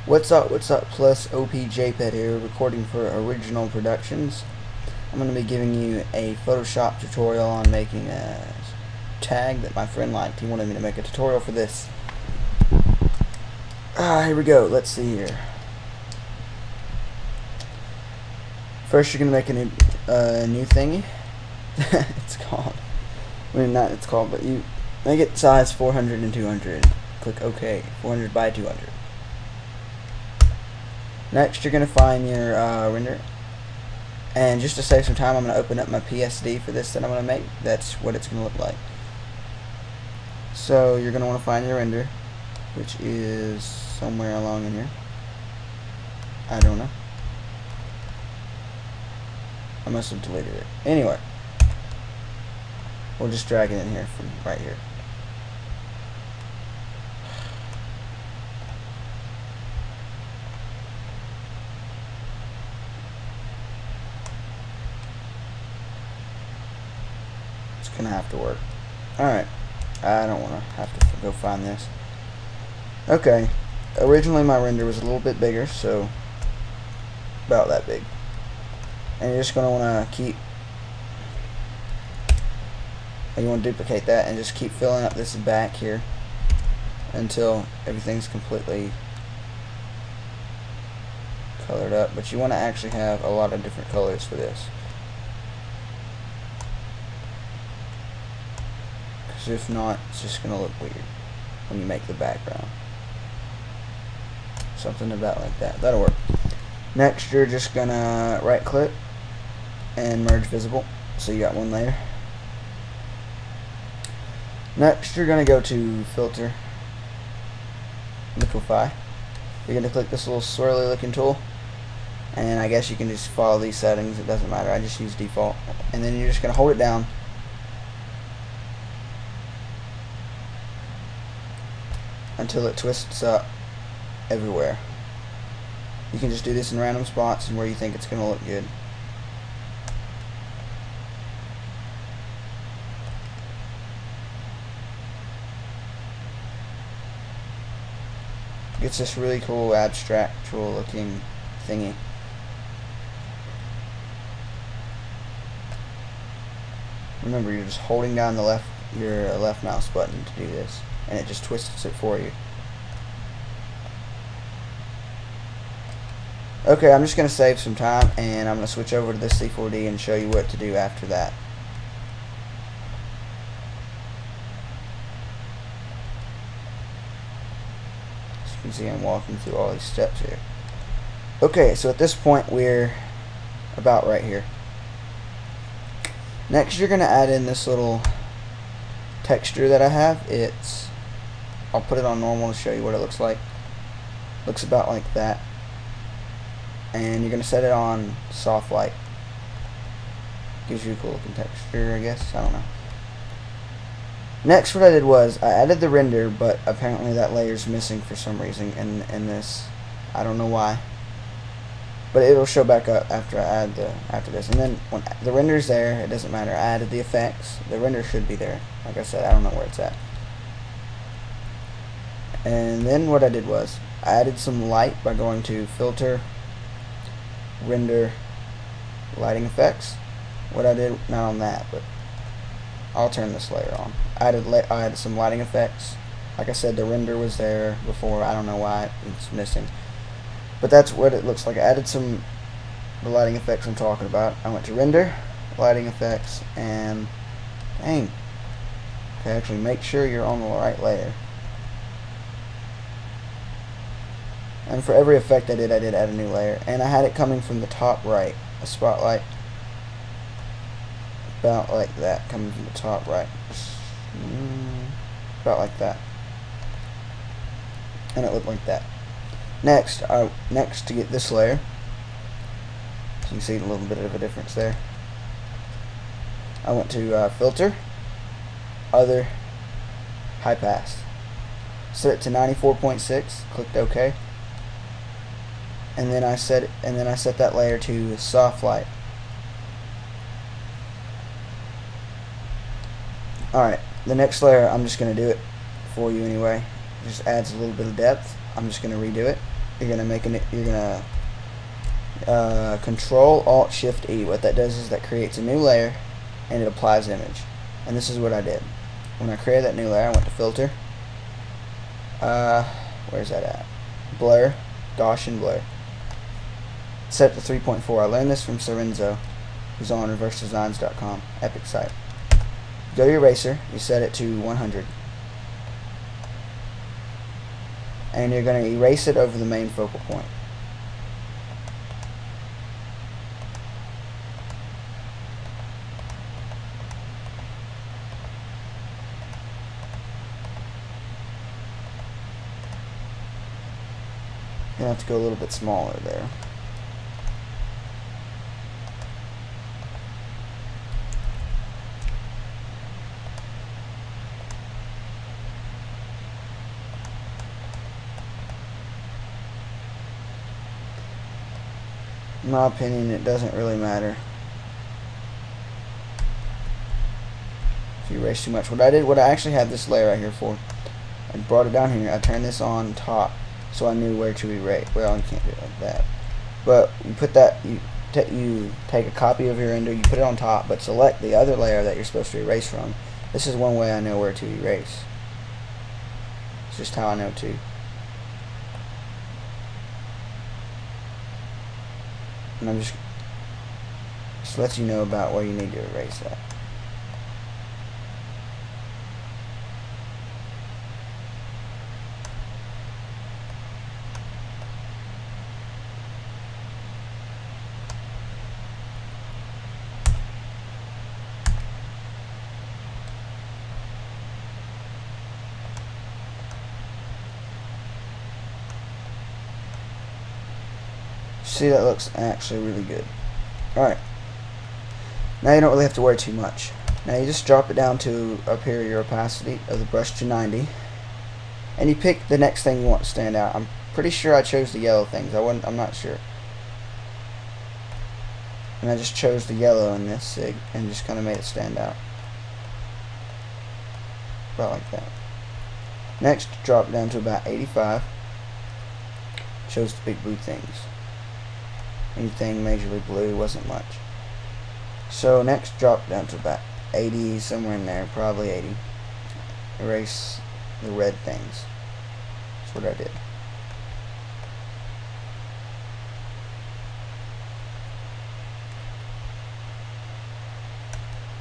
What's up, plus OPJPET here, recording for Original Productions. I'm going to be giving you a Photoshop tutorial on making a tag that my friend liked. He wanted me to make a tutorial for this. Here we go. Let's see here. First you're going to make a new thingy. It's called, not it's called, but you make it size 400 and 200. Click OK. 400 by 200. Next, you're going to find your render, and just to save some time, I'm going to open up my PSD for this that I'm going to make. That's what it's going to look like. So you're going to want to find your render, which is somewhere along in here. I don't know. I must have deleted it. Anyway, we'll just drag it in here from right here. Gonna have to work. Alright, I don't want to have to go find this. Okay, originally my render was a little bit bigger, so about that big, and you're just gonna want to keep, you want to duplicate that and just keep filling up this back here until everything's completely colored up. But you want to actually have a lot of different colors for this. If not, it's just going to look weird when you make the background. Something about like that. That'll work. Next, you're just going to right click and merge visible. So you got one layer. Next, you're going to go to filter, Liquify. You're going to click this little swirly looking tool, and I guess you can just follow these settings. It doesn't matter. I just use default. And then you're just going to hold it down until it twists up everywhere. You can just do this in random spots and where you think it's going to look good. Gets this really cool abstractual looking thingy. Remember, you're just holding down your left mouse button to do this, and it just twists it for you. Okay, I'm just going to save some time, and I'm going to switch over to this C4D and show you what to do after that. As you can see, I'm walking through all these steps here. Okay, so at this point we're about right here. Next, you're going to add in this little texture that I have. I'll put it on normal to show you what it looks like. Looks about like that. And you're going to set it on soft light. Gives you a cool looking texture, I guess. I don't know. Next, what I did was I added the render, but apparently that layer's missing for some reason in this. I don't know why. But it'll show back up after I add after this. And then when the render's there, it doesn't matter. I added the effects. The render should be there. Like I said, I don't know where it's at. And then what I did was I added some light by going to filter, render, lighting effects. What I did, not on that, but I'll turn this layer on. I added some lighting effects. Like I said, the render was there before. I don't know why it's missing. But that's what it looks like. I added the lighting effects I'm talking about. I went to render, lighting effects, and dang. Okay, actually make sure you're on the right layer. And for every effect I did add a new layer. And I had it coming from the top right, a spotlight. About like that, coming from the top right. About like that. And it looked like that. Next, to get this layer, so you can see a little bit of a difference there. I went to filter, other, high pass. Set it to 94.6. Clicked OK. And then I set that layer to soft light. Alright, the next layer, I'm just going to do it for you anyway. It just adds a little bit of depth. I'm just going to redo it. you're gonna Control Alt Shift E. What that does is that creates a new layer and it applies image. And this is what I did. When I created that new layer, I went to Filter. Where's that at? Blur, Gaussian Blur. Set to 3.4. I learned this from Sorenzo, who's on reversedesigns.com. Epic site. Go to your eraser. You set it to 100. And you're going to erase it over the main focal point. You have to go a little bit smaller there. In my opinion, it doesn't really matter if you erase too much. What I actually had this layer right here for, I brought it down here. I turned this on top so I knew where to erase. Well, you can't do it like that. But you put that, you take a copy of your render, you put it on top, but select the other layer that you're supposed to erase from. This is one way I know where to erase. It's just how I know to. And I'm just lets you know about where you need to erase that. See, that looks actually really good. Alright. Now you don't really have to worry too much. Now you just drop it down to up here your opacity of the brush to 90. And you pick the next thing you want to stand out. I'm pretty sure I chose the yellow things. I'm not sure. And I just chose the yellow in this sig and just kind of made it stand out. About like that. Next, drop it down to about 85. Shows the big blue things. Anything majorly blue wasn't much. So next, drop down to about 80, somewhere in there, probably 80. Erase the red things. That's what I did.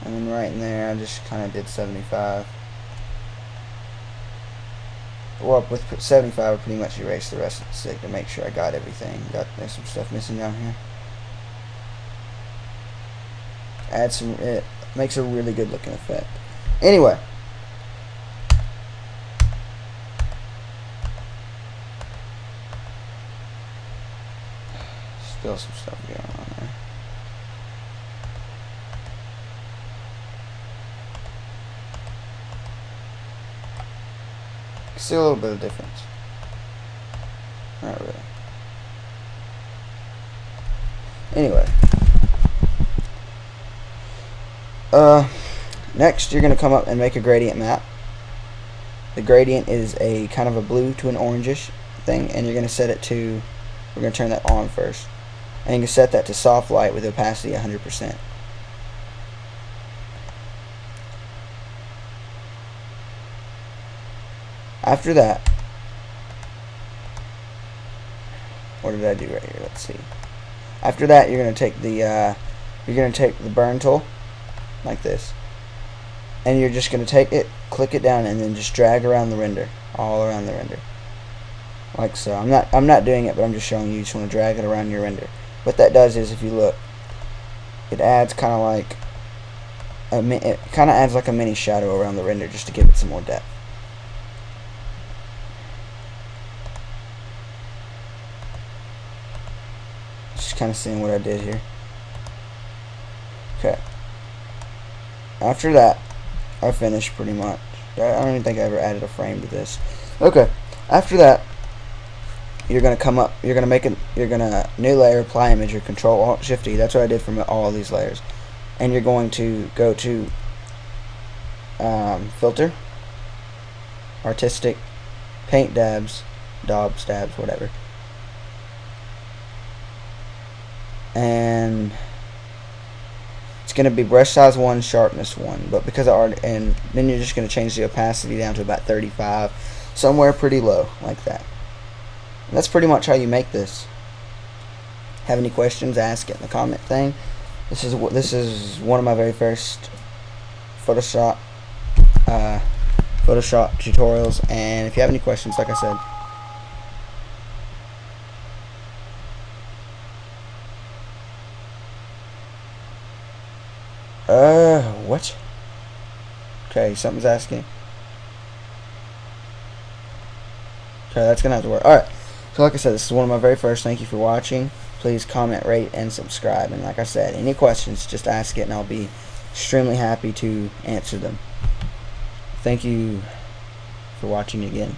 And then right in there, I just kind of did 75. Well, with 75, I pretty much erased the rest of the sig to make sure I got everything. There's some stuff missing down here. It makes a really good looking effect. Anyway. Still some stuff going on there. See a little bit of difference. Not really. Anyway. Next you're going to come up and make a gradient map. The gradient is a kind of a blue to an orangish thing, and you're going to set it to, we're going to turn that on first. And you can set that to soft light with opacity 100%. After that, what did I do right here? Let's see. After that, you're going to take the burn tool like this, and you're just going to take it, click it down, and then just drag around the render, all around the render, like so. I'm not doing it, but I'm just showing you. You just want to drag it around your render. What that does is, if you look, it adds kind of like a mini shadow around the render just to give it some more depth. Just kind of seeing what I did here. Okay. After that, I finished pretty much. I don't even think I ever added a frame to this. Okay. After that, you're gonna come up. You're gonna new layer, apply image, or Control Alt Shift E. That's what I did for all these layers. And you're going to go to Filter, Artistic, Paint Dabs, Daubs, Dabs, whatever. and it's going to be brush size 1, sharpness 1. But because I already, and then you're just going to change the opacity down to about 35, somewhere pretty low like that. And that's pretty much how you make this. Have any questions? Ask it in the comment thing. This is one of my very first Photoshop tutorials, and if you have any questions, like I said. What? Okay, something's asking. Okay, that's gonna have to work. Alright, so like I said, this is one of my very first. Thank you for watching. Please comment, rate, and subscribe. And like I said, any questions, just ask it, and I'll be extremely happy to answer them. Thank you for watching again.